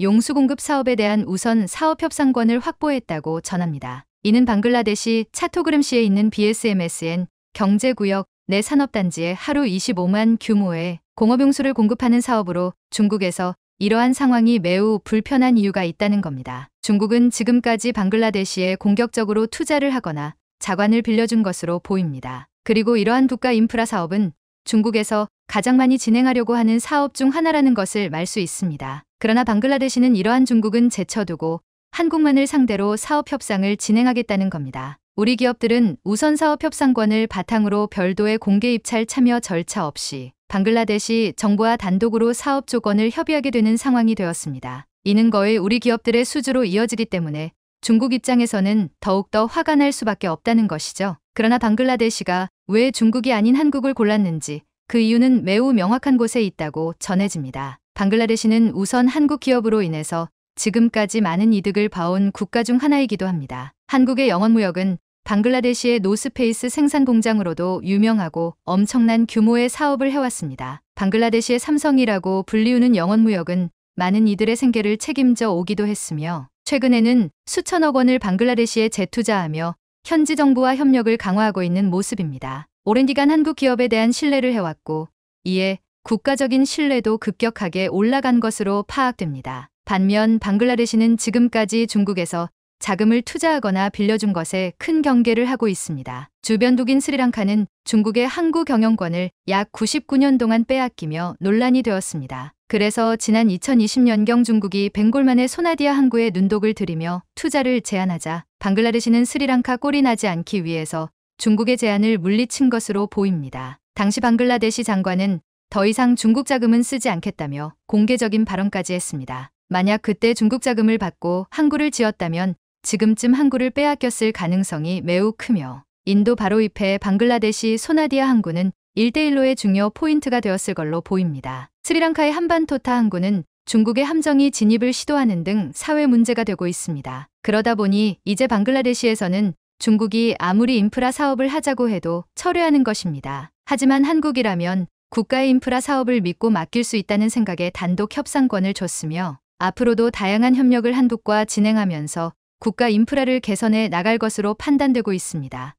S1: 용수공급 사업에 대한 우선 사업협상권을 확보했다고 전합니다. 이는 방글라데시 차토그름시에 있는 BSMSN 경제구역 내 산업단지에 하루 25만 규모의 공업용수를 공급하는 사업으로 중국에서 이러한 상황이 매우 불편한 이유가 있다는 겁니다. 중국은 지금까지 방글라데시에 공격적으로 투자를 하거나 자관을 빌려준 것으로 보입니다. 그리고 이러한 국가 인프라 사업은 중국에서 가장 많이 진행하려고 하는 사업 중 하나라는 것을 말 수 있습니다. 그러나 방글라데시는 이러한 중국은 제쳐두고 한국만을 상대로 사업 협상을 진행하겠다는 겁니다. 우리 기업들은 우선 사업 협상권을 바탕으로 별도의 공개 입찰 참여 절차 없이 방글라데시 정부와 단독으로 사업 조건을 협의하게 되는 상황이 되었습니다. 이는 거의 우리 기업들의 수주로 이어지기 때문에 중국 입장에서는 더욱더 화가 날 수밖에 없다는 것이죠. 그러나 방글라데시가 왜 중국이 아닌 한국을 골랐는지 그 이유는 매우 명확한 곳에 있다고 전해집니다. 방글라데시는 우선 한국 기업으로 인해서 지금까지 많은 이득을 봐온 국가 중 하나이기도 합니다. 한국의 영원무역은 방글라데시의 노스페이스 생산 공장으로도 유명하고 엄청난 규모의 사업을 해왔습니다. 방글라데시의 삼성이라고 불리우는 영원무역은 많은 이들의 생계를 책임져 오기도 했으며 최근에는 수천억 원을 방글라데시에 재투자하며 현지 정부와 협력을 강화하고 있는 모습입니다. 오랜 기간 한국 기업에 대한 신뢰를 해왔고 이에 국가적인 신뢰도 급격하게 올라간 것으로 파악됩니다. 반면 방글라데시는 지금까지 중국에서 자금을 투자하거나 빌려준 것에 큰 경계를 하고 있습니다. 주변국인 스리랑카는 중국의 항구 경영권을 약 99년 동안 빼앗기며 논란이 되었습니다. 그래서 지난 2020년경 중국이 벵골만의 소나디아 항구에 눈독을 들이며 투자를 제한하자 방글라데시는 스리랑카 꼴이 나지 않기 위해서 중국의 제한을 물리친 것으로 보입니다. 당시 방글라데시 장관은 더 이상 중국 자금은 쓰지 않겠다며 공개적인 발언까지 했습니다. 만약 그때 중국 자금을 받고 항구를 지었다면 지금쯤 항구를 빼앗겼을 가능성이 매우 크며 인도 바로 옆에 방글라데시 소나디아 항구는 1대1로의 중요 포인트가 되었을 걸로 보입니다. 스리랑카의 한반토타 항구는 중국의 함정이 진입을 시도하는 등 사회 문제가 되고 있습니다. 그러다 보니 이제 방글라데시에서는 중국이 아무리 인프라 사업을 하자고 해도 철회하는 것입니다. 하지만 한국이라면 국가의 인프라 사업을 믿고 맡길 수 있다는 생각에 단독 협상권을 줬으며 앞으로도 다양한 협력을 한국과 진행하면서 국가 인프라를 개선해 나갈 것으로 판단되고 있습니다.